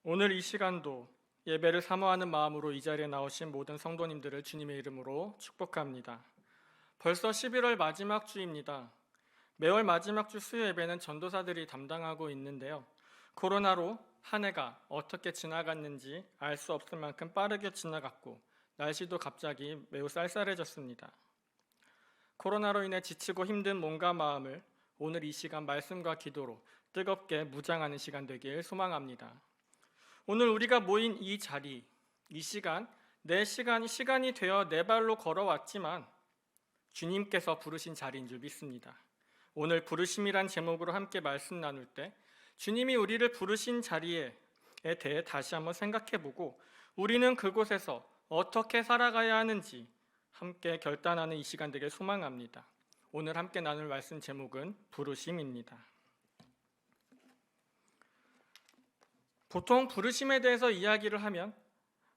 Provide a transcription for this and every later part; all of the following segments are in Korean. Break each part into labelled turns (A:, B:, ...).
A: 오늘 이 시간도 예배를 사모하는 마음으로 이 자리에 나오신 모든 성도님들을 주님의 이름으로 축복합니다. 벌써 11월 마지막 주입니다. 매월 마지막 주 수요 예배는 전도사들이 담당하고 있는데요. 코로나로 한 해가 어떻게 지나갔는지 알 수 없을 만큼 빠르게 지나갔고 날씨도 갑자기 매우 쌀쌀해졌습니다. 코로나로 인해 지치고 힘든 몸과 마음을 오늘 이 시간 말씀과 기도로 뜨겁게 무장하는 시간 되길 소망합니다. 오늘 우리가 모인 이 자리, 이 시간, 내 시간이 되어 내 발로 걸어왔지만 주님께서 부르신 자리인 줄 믿습니다. 오늘 부르심이란 제목으로 함께 말씀 나눌 때 주님이 우리를 부르신 자리에 대해 다시 한번 생각해보고 우리는 그곳에서 어떻게 살아가야 하는지 함께 결단하는 이 시간 되길 소망합니다. 오늘 함께 나눌 말씀 제목은 부르심입니다. 보통 부르심에 대해서 이야기를 하면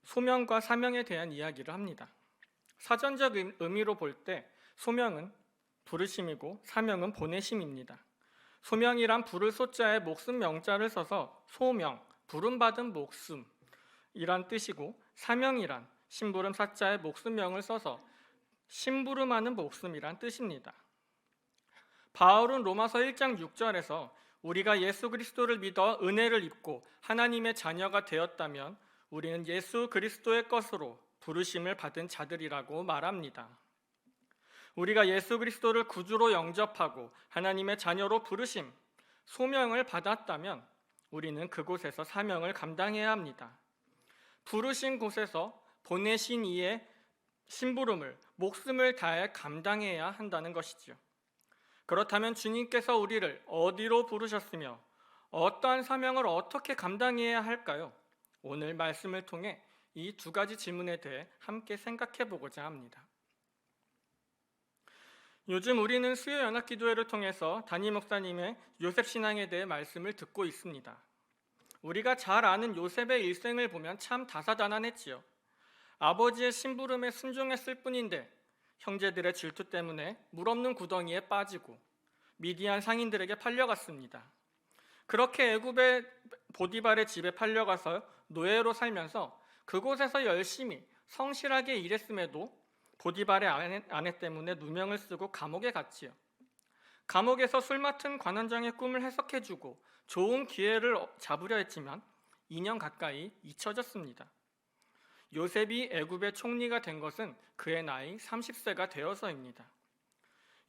A: 소명과 사명에 대한 이야기를 합니다. 사전적 의미로 볼 때 소명은 부르심이고 사명은 보내심입니다. 소명이란 부를 소자에 목숨 명자를 써서 소명, 부름받은 목숨이란 뜻이고 사명이란 심부름 사자에 목숨명을 써서 심부름하는 목숨이란 뜻입니다. 바울은 로마서 1장 6절에서 우리가 예수 그리스도를 믿어 은혜를 입고 하나님의 자녀가 되었다면 우리는 예수 그리스도의 것으로 부르심을 받은 자들이라고 말합니다. 우리가 예수 그리스도를 구주로 영접하고 하나님의 자녀로 부르심, 소명을 받았다면 우리는 그곳에서 사명을 감당해야 합니다. 부르신 곳에서 보내신 이의 심부름을 목숨을 다해 감당해야 한다는 것이죠. 그렇다면 주님께서 우리를 어디로 부르셨으며 어떠한 사명을 어떻게 감당해야 할까요? 오늘 말씀을 통해 이 두 가지 질문에 대해 함께 생각해 보고자 합니다. 요즘 우리는 수요 연합기도회를 통해서 담임 목사님의 요셉 신앙에 대해 말씀을 듣고 있습니다. 우리가 잘 아는 요셉의 일생을 보면 참 다사다난했지요. 아버지의 심부름에 순종했을 뿐인데 형제들의 질투 때문에 물 없는 구덩이에 빠지고 미디안 상인들에게 팔려갔습니다. 그렇게 애굽의 보디발의 집에 팔려가서 노예로 살면서 그곳에서 열심히 성실하게 일했음에도 보디발의 아내 때문에 누명을 쓰고 감옥에 갔지요. 감옥에서 술 맡은 관원장의 꿈을 해석해주고 좋은 기회를 잡으려 했지만 2년 가까이 잊혀졌습니다. 요셉이 애굽의 총리가 된 것은 그의 나이 30세가 되어서입니다.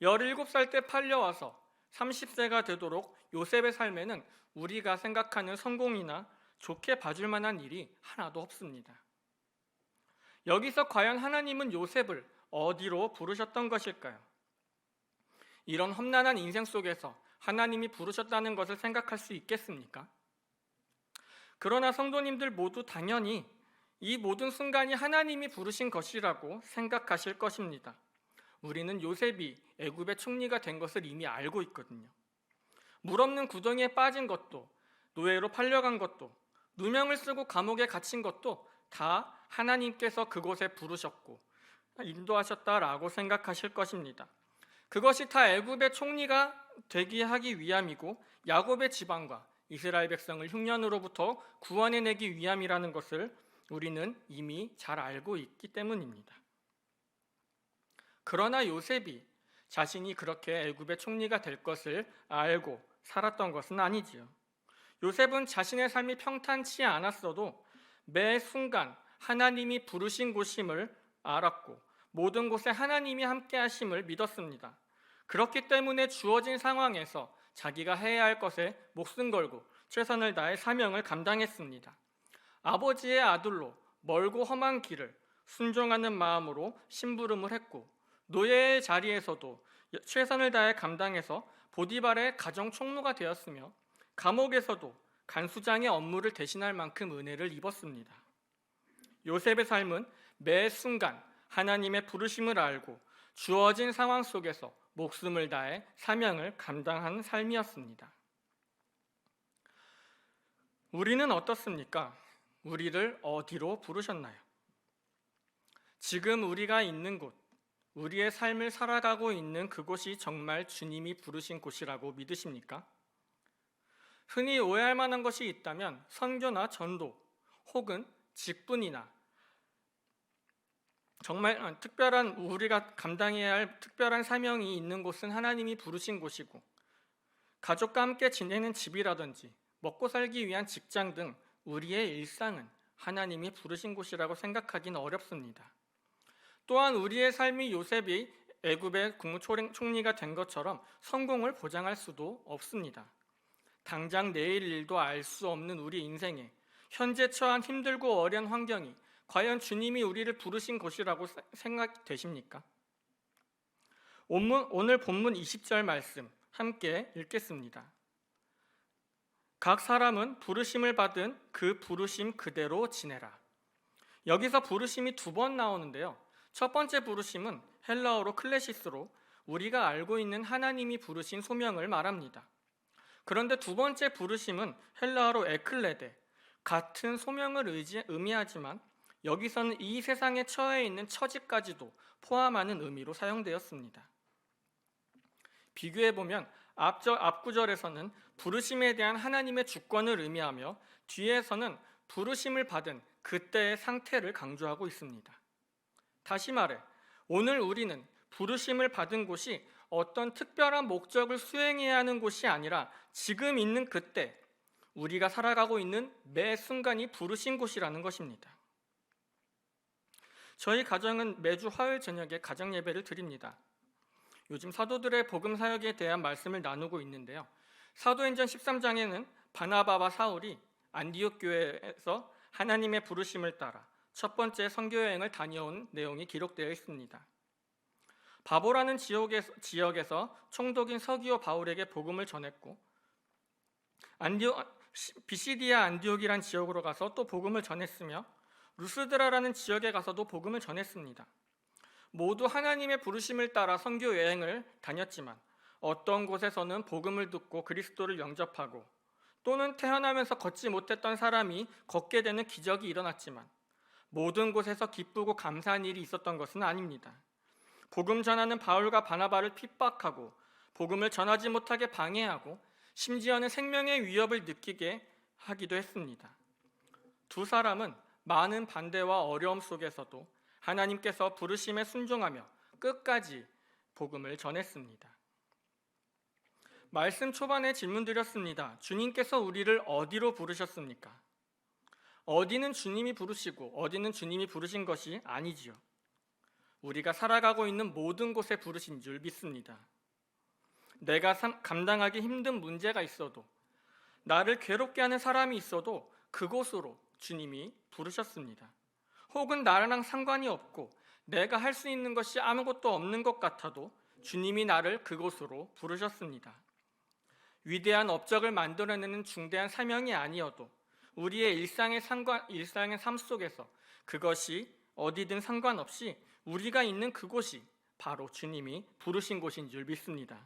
A: 17살 때 팔려와서 30세가 되도록 요셉의 삶에는 우리가 생각하는 성공이나 좋게 봐줄 만한 일이 하나도 없습니다. 여기서 과연 하나님은 요셉을 어디로 부르셨던 것일까요? 이런 험난한 인생 속에서 하나님이 부르셨다는 것을 생각할 수 있겠습니까? 그러나 성도님들 모두 당연히 이 모든 순간이 하나님이 부르신 것이라고 생각하실 것입니다. 우리는 요셉이 애굽의 총리가 된 것을 이미 알고 있거든요. 물 없는 구덩이에 빠진 것도, 노예로 팔려간 것도, 누명을 쓰고 감옥에 갇힌 것도 다 하나님께서 그곳에 부르셨고 인도하셨다라고 생각하실 것입니다. 그것이 다 애굽의 총리가 되게 하기 위함이고 야곱의 지방과 이스라엘 백성을 흉년으로부터 구원해내기 위함이라는 것을 우리는 이미 잘 알고 있기 때문입니다. 그러나 요셉이 자신이 그렇게 애굽의 총리가 될 것을 알고 살았던 것은 아니지요. 요셉은 자신의 삶이 평탄치 않았어도 매 순간 하나님이 부르신 곳임을 알았고 모든 곳에 하나님이 함께 하심을 믿었습니다. 그렇기 때문에 주어진 상황에서 자기가 해야 할 것에 목숨 걸고 최선을 다해 사명을 감당했습니다. 아버지의 아들로 멀고 험한 길을 순종하는 마음으로 심부름을 했고 노예의 자리에서도 최선을 다해 감당해서 보디발의 가정 총무가 되었으며 감옥에서도 간수장의 업무를 대신할 만큼 은혜를 입었습니다. 요셉의 삶은 매 순간 하나님의 부르심을 알고 주어진 상황 속에서 목숨을 다해 사명을 감당하는 삶이었습니다. 우리는 어떻습니까? 우리를 어디로 부르셨나요? 지금 우리가 있는 곳, 우리의 삶을 살아가고 있는 그곳이 정말 주님이 부르신 곳이라고 믿으십니까? 흔히 오해할 만한 것이 있다면 선교나 전도 혹은 직분이나 정말 특별한 우리가 감당해야 할 특별한 사명이 있는 곳은 하나님이 부르신 곳이고, 가족과 함께 지내는 집이라든지 먹고 살기 위한 직장 등 우리의 일상은 하나님이 부르신 곳이라고 생각하기는 어렵습니다. 또한 우리의 삶이 요셉이 애굽의 국무총리가 된 것처럼 성공을 보장할 수도 없습니다. 당장 내일 일도 알 수 없는 우리 인생에 현재 처한 힘들고 어려운 환경이 과연 주님이 우리를 부르신 곳이라고 생각되십니까? 오늘 본문 20절 말씀 함께 읽겠습니다. 각 사람은 부르심을 받은 그 부르심 그대로 지내라. 여기서 부르심이 2번 나오는데요. 첫 번째 부르심은 헬라어로 클레시스로 우리가 알고 있는 하나님이 부르신 소명을 말합니다. 그런데 2번째 부르심은 헬라어로 에클레데, 같은 소명을 의미하지만 여기서는 이 세상에 처해 있는 처지까지도 포함하는 의미로 사용되었습니다. 비교해보면 앞 구절에서는 부르심에 대한 하나님의 주권을 의미하며 뒤에서는 부르심을 받은 그때의 상태를 강조하고 있습니다. 다시 말해, 오늘 우리는 부르심을 받은 곳이 어떤 특별한 목적을 수행해야 하는 곳이 아니라 지금 있는 그때, 우리가 살아가고 있는 매 순간이 부르신 곳이라는 것입니다. 저희 가정은 매주 화요일 저녁에 가정 예배를 드립니다. 요즘 사도들의 복음 사역에 대한 말씀을 나누고 있는데요. 사도행전 13장에는 바나바와 사울이 안디옥 교회에서 하나님의 부르심을 따라 첫 번째 선교 여행을 다녀온 내용이 기록되어 있습니다. 바보라는 지역에서 총독인 서기오 바울에게 복음을 전했고, 비시디아 안디옥이란 지역으로 가서 또 복음을 전했으며, 루스드라라는 지역에 가서도 복음을 전했습니다. 모두 하나님의 부르심을 따라 선교 여행을 다녔지만 어떤 곳에서는 복음을 듣고 그리스도를 영접하고, 또는 태어나면서 걷지 못했던 사람이 걷게 되는 기적이 일어났지만 모든 곳에서 기쁘고 감사한 일이 있었던 것은 아닙니다. 복음 전하는 바울과 바나바를 핍박하고 복음을 전하지 못하게 방해하고 심지어는 생명의 위협을 느끼게 하기도 했습니다. 두 사람은 많은 반대와 어려움 속에서도 하나님께서 부르심에 순종하며 끝까지 복음을 전했습니다. 말씀 초반에 질문 드렸습니다. 주님께서 우리를 어디로 부르셨습니까? 어디는 주님이 부르시고 어디는 주님이 부르신 것이 아니지요. 우리가 살아가고 있는 모든 곳에 부르신 줄 믿습니다. 내가 감당하기 힘든 문제가 있어도, 나를 괴롭게 하는 사람이 있어도 그곳으로 주님이 부르셨습니다. 혹은 나랑 상관이 없고 내가 할 수 있는 것이 아무것도 없는 것 같아도 주님이 나를 그곳으로 부르셨습니다. 위대한 업적을 만들어내는 중대한 사명이 아니어도 우리의 일상의 삶 속에서 그것이 어디든 상관없이 우리가 있는 그곳이 바로 주님이 부르신 곳인 줄 믿습니다.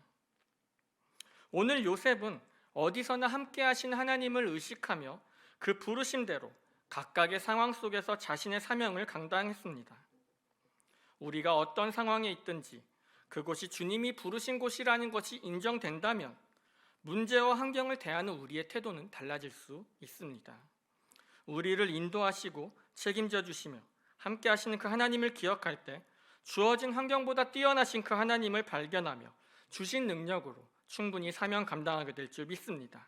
A: 오늘 요셉은 어디서나 함께 하신 하나님을 의식하며 그 부르심대로 각각의 상황 속에서 자신의 사명을 감당했습니다. 우리가 어떤 상황에 있든지 그곳이 주님이 부르신 곳이라는 것이 인정된다면 문제와 환경을 대하는 우리의 태도는 달라질 수 있습니다. 우리를 인도하시고 책임져 주시며 함께 하시는 그 하나님을 기억할 때 주어진 환경보다 뛰어나신 그 하나님을 발견하며 주신 능력으로 충분히 사명 감당하게 될 줄 믿습니다.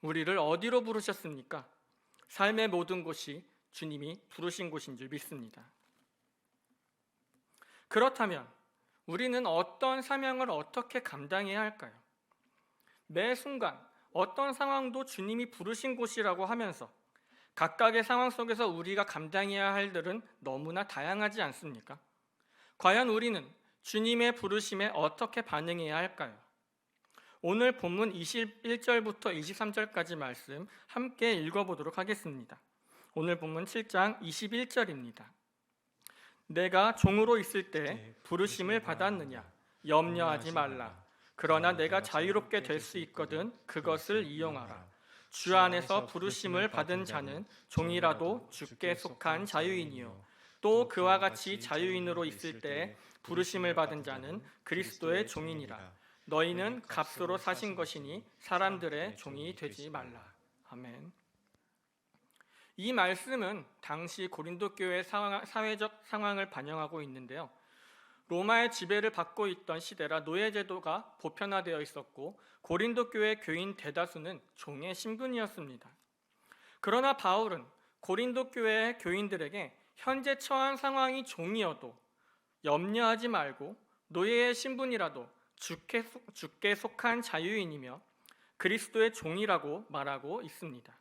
A: 우리를 어디로 부르셨습니까? 삶의 모든 곳이 주님이 부르신 곳인 줄 믿습니다. 그렇다면 우리는 어떤 사명을 어떻게 감당해야 할까요? 매 순간 어떤 상황도 주님이 부르신 곳이라고 하면서 각각의 상황 속에서 우리가 감당해야 할 일은 너무나 다양하지 않습니까? 과연 우리는 주님의 부르심에 어떻게 반응해야 할까요? 오늘 본문 21절부터 23절까지 말씀 함께 읽어보도록 하겠습니다. 오늘 본문 7장 21절입니다. 내가 종으로 있을 때 부르심을 받았느냐? 염려하지 말라. 그러나 내가 자유롭게 될 수 있거든 그것을 이용하라. 주 안에서 부르심을 받은 자는 종이라도 주께 속한 자유인이요, 또 그와 같이 자유인으로 있을 때 부르심을 받은 자는 그리스도의 종이니라. 너희는 값으로 사신 것이니 사람들의 종이 되지 말라. 아멘. 이 말씀은 당시 고린도 교회의 사회적 상황을 반영하고 있는데요. 로마의 지배를 받고 있던 시대라 노예제도가 보편화되어 있었고 고린도 교회 교인 대다수는 종의 신분이었습니다. 그러나 바울은 고린도 교회의 교인들에게 현재 처한 상황이 종이어도 염려하지 말고 노예의 신분이라도 주께 속한 자유인이며 그리스도의 종이라고 말하고 있습니다.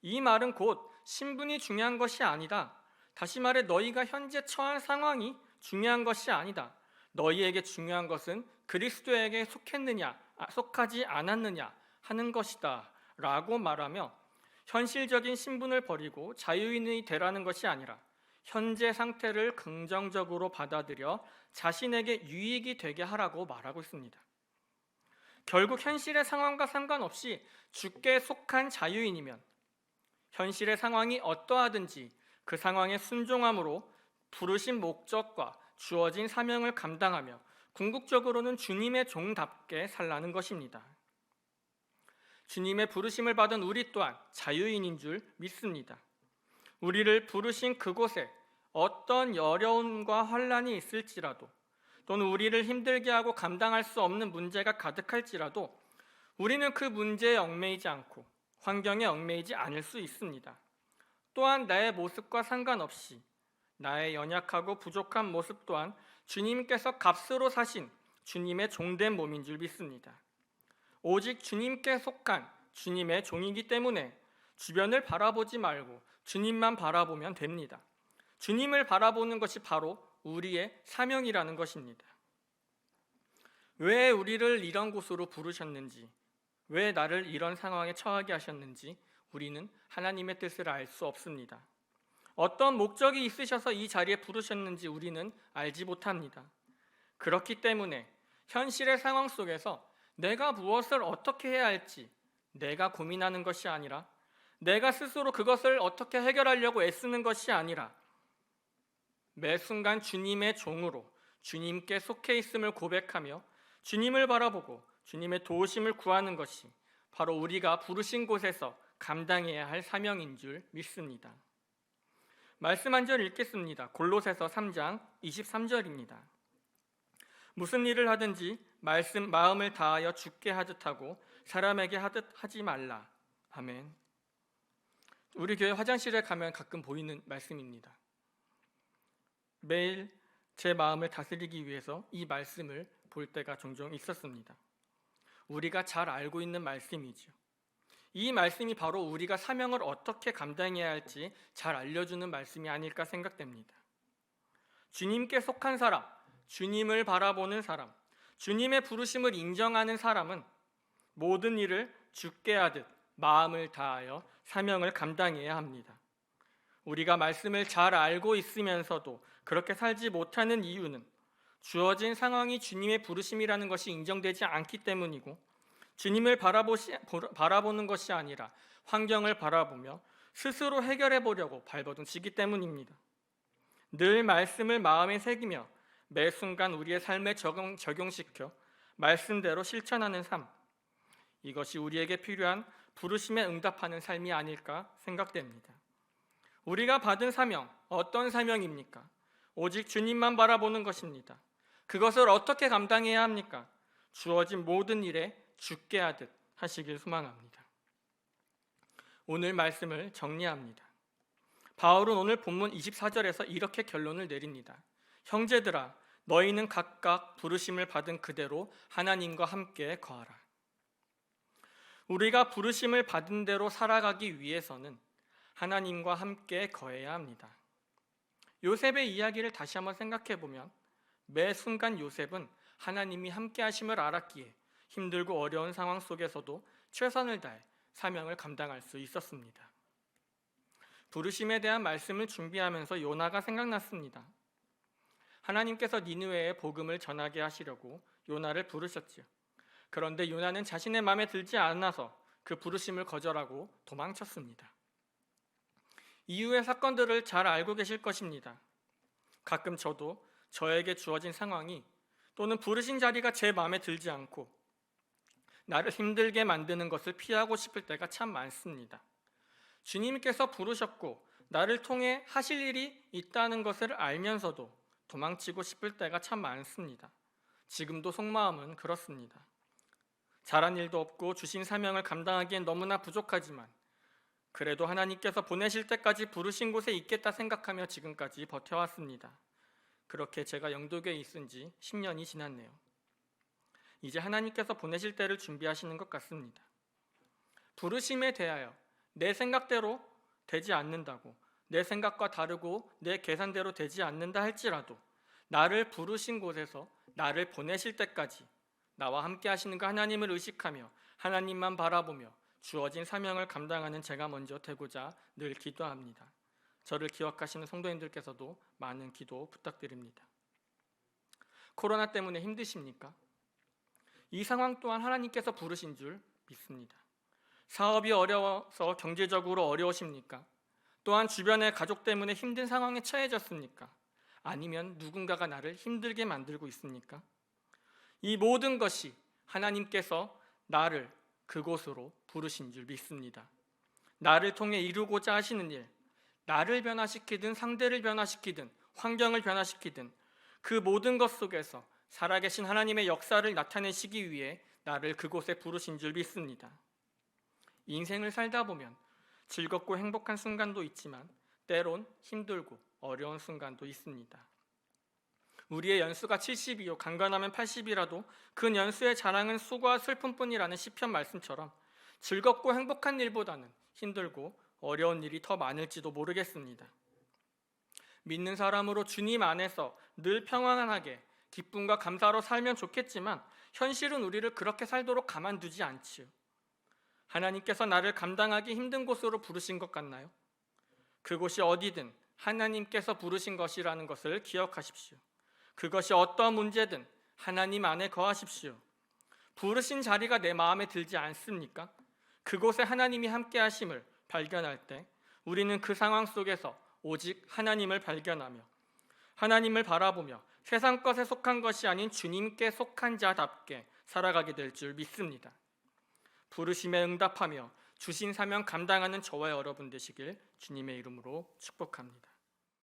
A: 이 말은 곧 신분이 중요한 것이 아니다. 다시 말해 너희가 현재 처한 상황이 중요한 것이 아니다. 너희에게 중요한 것은 그리스도에게 속하지 않았느냐 하는 것이다 라고 말하며 현실적인 신분을 버리고 자유인이 되라는 것이 아니라 현재 상태를 긍정적으로 받아들여 자신에게 유익이 되게 하라고 말하고 있습니다. 결국 현실의 상황과 상관없이 주께 속한 자유인이면 현실의 상황이 어떠하든지 그 상황에 순종함으로 부르신 목적과 주어진 사명을 감당하며 궁극적으로는 주님의 종답게 살라는 것입니다. 주님의 부르심을 받은 우리 또한 자유인인 줄 믿습니다. 우리를 부르신 그곳에 어떤 어려움과 환난이 있을지라도 또는 우리를 힘들게 하고 감당할 수 없는 문제가 가득할지라도 우리는 그 문제에 얽매이지 않고 환경에 얽매이지 않을 수 있습니다. 또한 나의 모습과 상관없이 나의 연약하고 부족한 모습 또한 주님께서 값으로 사신 주님의 종된 몸인 줄 믿습니다. 오직 주님께 속한 주님의 종이기 때문에 주변을 바라보지 말고 주님만 바라보면 됩니다. 주님을 바라보는 것이 바로 우리의 사명이라는 것입니다. 왜 우리를 이런 곳으로 부르셨는지, 왜 나를 이런 상황에 처하게 하셨는지 우리는 하나님의 뜻을 알 수 없습니다. 어떤 목적이 있으셔서 이 자리에 부르셨는지 우리는 알지 못합니다. 그렇기 때문에 현실의 상황 속에서 내가 무엇을 어떻게 해야 할지 내가 고민하는 것이 아니라 내가 스스로 그것을 어떻게 해결하려고 애쓰는 것이 아니라 매 순간 주님의 종으로 주님께 속해 있음을 고백하며 주님을 바라보고 주님의 도우심을 구하는 것이 바로 우리가 부르신 곳에서 감당해야 할 사명인 줄 믿습니다. 말씀 한 절 읽겠습니다. 골로새서 3장 23절입니다. 무슨 일을 하든지 마음을 다하여 주께 하듯 하고 사람에게 하듯 하지 말라. 아멘. 우리 교회 화장실에 가면 가끔 보이는 말씀입니다. 매일 제 마음을 다스리기 위해서 이 말씀을 볼 때가 종종 있었습니다. 우리가 잘 알고 있는 말씀이죠. 이 말씀이 바로 우리가 사명을 어떻게 감당해야 할지 잘 알려주는 말씀이 아닐까 생각됩니다. 주님께 속한 사람, 주님을 바라보는 사람, 주님의 부르심을 인정하는 사람은 모든 일을 주께 하듯 마음을 다하여 사명을 감당해야 합니다. 우리가 말씀을 잘 알고 있으면서도 그렇게 살지 못하는 이유는 주어진 상황이 주님의 부르심이라는 것이 인정되지 않기 때문이고 주님을 바라보는 것이 아니라 환경을 바라보며 스스로 해결해 보려고 발버둥치기 때문입니다. 늘 말씀을 마음에 새기며 매 순간 우리의 삶에 적용시켜 말씀대로 실천하는 삶, 이것이 우리에게 필요한 부르심에 응답하는 삶이 아닐까 생각됩니다. 우리가 받은 사명, 어떤 사명입니까? 오직 주님만 바라보는 것입니다. 그것을 어떻게 감당해야 합니까? 주어진 모든 일에 주께 하듯 하시길 소망합니다. 오늘 말씀을 정리합니다. 바울은 오늘 본문 24절에서 이렇게 결론을 내립니다. 형제들아, 너희는 각각 부르심을 받은 그대로 하나님과 함께 거하라. 우리가 부르심을 받은 대로 살아가기 위해서는 하나님과 함께 거해야 합니다. 요셉의 이야기를 다시 한번 생각해 보면 매 순간 요셉은 하나님이 함께 하심을 알았기에 힘들고 어려운 상황 속에서도 최선을 다해 사명을 감당할 수 있었습니다. 부르심에 대한 말씀을 준비하면서 요나가 생각났습니다. 하나님께서 니느웨에 복음을 전하게 하시려고 요나를 부르셨지요. 그런데 요나는 자신의 마음에 들지 않아서 그 부르심을 거절하고 도망쳤습니다. 이후의 사건들을 잘 알고 계실 것입니다. 가끔 저도 저에게 주어진 상황이 또는 부르신 자리가 제 마음에 들지 않고 나를 힘들게 만드는 것을 피하고 싶을 때가 참 많습니다. 주님께서 부르셨고 나를 통해 하실 일이 있다는 것을 알면서도 도망치고 싶을 때가 참 많습니다. 지금도 속마음은 그렇습니다. 잘한 일도 없고 주신 사명을 감당하기엔 너무나 부족하지만 그래도 하나님께서 보내실 때까지 부르신 곳에 있겠다 생각하며 지금까지 버텨왔습니다. 그렇게 제가 영도교에 있은 지 10년이 지났네요. 이제 하나님께서 보내실 때를 준비하시는 것 같습니다. 부르심에 대하여 내 생각대로 되지 않는다고, 내 생각과 다르고 내 계산대로 되지 않는다 할지라도 나를 부르신 곳에서 나를 보내실 때까지 나와 함께 하시는 그 하나님을 의식하며 하나님만 바라보며 주어진 사명을 감당하는 제가 먼저 되고자 늘 기도합니다. 저를 기억하시는 성도님들께서도 많은 기도 부탁드립니다. 코로나 때문에 힘드십니까? 이 상황 또한 하나님께서 부르신 줄 믿습니다. 사업이 어려워서 경제적으로 어려우십니까? 또한 주변의 가족 때문에 힘든 상황에 처해졌습니까? 아니면 누군가가 나를 힘들게 만들고 있습니까? 이 모든 것이 하나님께서 나를 그곳으로 부르신 줄 믿습니다. 나를 통해 이루고자 하시는 일, 나를 변화시키든 상대를 변화시키든 환경을 변화시키든 그 모든 것 속에서 살아계신 하나님의 역사를 나타내시기 위해 나를 그곳에 부르신 줄 믿습니다. 인생을 살다 보면 즐겁고 행복한 순간도 있지만 때론 힘들고 어려운 순간도 있습니다. 우리의 연수가 70이요 강건하면 80이라도 그 연수의 자랑은 수고와 슬픔뿐이라는 시편 말씀처럼 즐겁고 행복한 일보다는 힘들고 어려운 일이 더 많을지도 모르겠습니다. 믿는 사람으로 주님 안에서 늘 평안하게 기쁨과 감사로 살면 좋겠지만 현실은 우리를 그렇게 살도록 가만두지 않지요. 하나님께서 나를 감당하기 힘든 곳으로 부르신 것 같나요? 그곳이 어디든 하나님께서 부르신 것이라는 것을 기억하십시오. 그것이 어떠한 문제든 하나님 안에 거하십시오. 부르신 자리가 내 마음에 들지 않습니까? 그곳에 하나님이 함께 하심을 발견할 때 우리는 그 상황 속에서 오직 하나님을 발견하며 하나님을 바라보며 세상 것에 속한 것이 아닌 주님께 속한 자답게 살아가게 될 줄 믿습니다. 부르심에 응답하며 주신 사명 감당하는 저와 여러분 되시길 주님의 이름으로 축복합니다.